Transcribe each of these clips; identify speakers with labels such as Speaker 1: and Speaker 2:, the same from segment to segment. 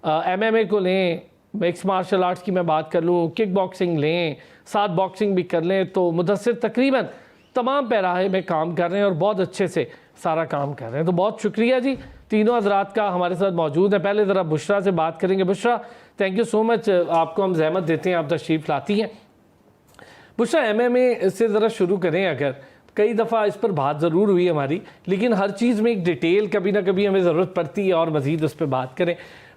Speaker 1: MMA को लें, mix martial arts की मैं बात कर लूँ, किक बॉक्सिंग लें, साथ बॉक्सिंग भी कर लें, तो मुदस्सिर तकरीबन तमाम पैराहे में काम कर रहे हैं और बहुत अच्छे से सारा काम कर रहे हैं। तो बहुत शुक्रिया जी तीनों हजरात का हमारे साथ मौजूद है। पहले ज़रा बुशरा से बात करेंगे। Bushra, thank you so much, आपको हम जहमत देते हैं, आप तशरीफ़ लाती हैं। बुशरा, MMA से ज़रा शुरू करें। अगर कई दफ़ा इस पर बात ज़रूर हुई हमारी, लेकिन हर चीज़ में एक डिटेल कभी ना कभी हमें ज़रूरत पड़ती है और मज़ीद उस पर बात करें।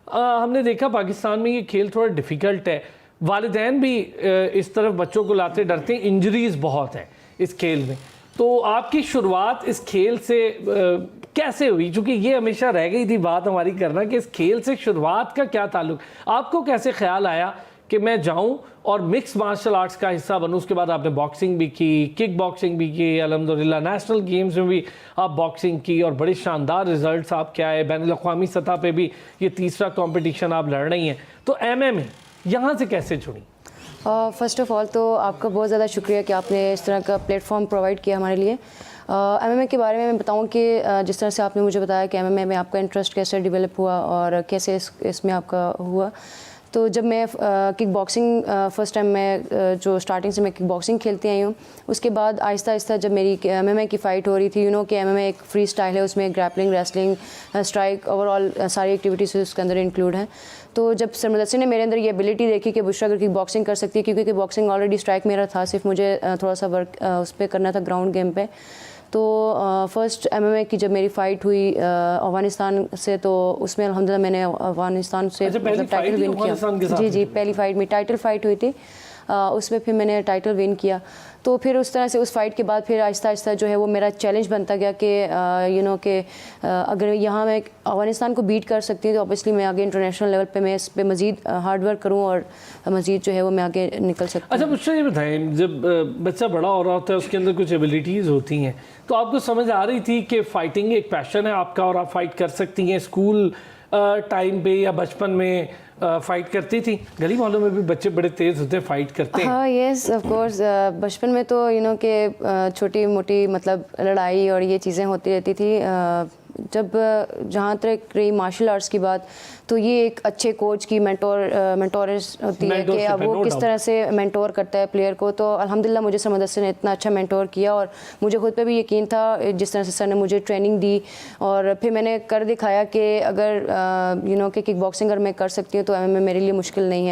Speaker 1: हमने देखा पाकिस्तान में ये खेल थोड़ा डिफ़िकल्ट है, वालिदैन भी इस तरफ बच्चों को लाते डरते हैं, इंजरीज़ बहुत हैं इस खेल में। तो आपकी शुरुआत इस खेल से कैसे हुई? चूँकि ये हमेशा रह गई थी बात हमारी करना कि इस खेल से शुरुआत का क्या ताल्लुक, आपको कैसे ख्याल आया कि मैं जाऊं और मिक्स मार्शल आर्ट्स का हिस्सा बनूं? उसके बाद आपने बॉक्सिंग भी की, किक बॉक्सिंग भी की, अल्हम्दुलिल्लाह नेशनल गेम्स में भी आप बॉक्सिंग की और बड़े शानदार रिजल्ट्स आपके आए, बैनुल अक़वामी सतह पे भी ये तीसरा कंपटीशन आप लड़ रही हैं। तो MMA यहाँ से कैसे जुड़ी?
Speaker 2: फ़र्स्ट ऑफ़ ऑल तो आपका बहुत ज़्यादा शुक्रिया कि आपने इस तरह का प्लेटफॉर्म प्रोवाइड किया हमारे लिए। MMA के बारे में मैं बताऊं कि जिस तरह से आपने मुझे बताया कि MMA में आपका इंटरेस्ट कैसे डेवलप हुआ और कैसे इसमें आपका हुआ। तो जब मैं किक बॉक्सिंग फ़र्स्ट टाइम मैं जो स्टार्टिंग से मैं किक बॉक्सिंग खेलती आई हूँ, उसके बाद आहिस्ता आहिस्ता जब मेरी MMA की फ़ाइट हो रही थी, कि MMA एक फ्री स्टाइल है, उसमें ग्रैपलिंग, रेसलिंग, स्ट्राइक, ओवरऑल सारी एक्टिविटीज़ उसके अंदर इंक्लूड हैं। तो जब सर मुदस्सिर ने मेरे अंदर ये एबिलिटी देखी कि बुशरा अगर किक बॉक्सिंग कर सकती है, क्योंकि किक बॉक्सिंग ऑलरेडी स्ट्राइक मेरा था, सिर्फ मुझे थोड़ा सा वर्क उस पर करना था ग्राउंड गेम पे। तो फ़र्स्ट MMA की जब मेरी फ़ाइट हुई अफ़गानिस्तान से, तो उसमें अल्हम्दुलिल्लाह मैंने अफ़गानिस्तान से मतलब टाइटल विन किया। जी जी, पहली फ़ाइट में टाइटल फ़ाइट हुई थी, उसमें फिर मैंने टाइटल विन किया। तो फिर उस तरह से उस फाइट के बाद फिर आहिस्ता आहिस्ता जो है वो मेरा चैलेंज बनता गया कि अगर यहाँ मैं अफ़गानिस्तान को बीट कर सकती हूँ तो ऑब्वियसली मैं आगे इंटरनेशनल लेवल पे मैं इस पे मज़ीद हार्ड वर्क करूँ और मज़ीद जो है वो मैं आगे निकल सकती हूँ।
Speaker 1: अच्छा मुझे ये बताएं, जब बच्चा बड़ा हो रहा होता है उसके अंदर कुछ एबिलिटीज़ होती हैं, तो आपको समझ आ रही थी कि फ़ाइटिंग एक पैशन है आपका और आप फ़ाइट कर सकती हैं? स्कूल टाइम पे या बचपन में फ़ाइट करती थी? गली मोहल्लों में भी बच्चे बड़े तेज़ होते हैं, फ़ाइट करते हैं।
Speaker 2: हाँ, येस ऑफ कोर्स। बचपन में तो कि छोटी मोटी मतलब लड़ाई और ये चीज़ें होती रहती थी। जब जहाँ तक रही मार्शल आर्ट्स की बात, तो ये एक अच्छे कोच की मेंटोरस होती है कि अब वो किस तरह से मेंटोर करता है प्लेयर को। तो अल्हम्दुलिल्लाह मुझे सर मुदस्सिर ने इतना अच्छा मेंटोर किया और मुझे खुद पे भी यकीन था जिस तरह से सर ने मुझे ट्रेनिंग दी, और फिर मैंने कर दिखाया कि अगर कि किक बॉक्सिंग अगर मैं कर सकती हूँ तो MMA मेरे लिए मुश्किल नहीं है।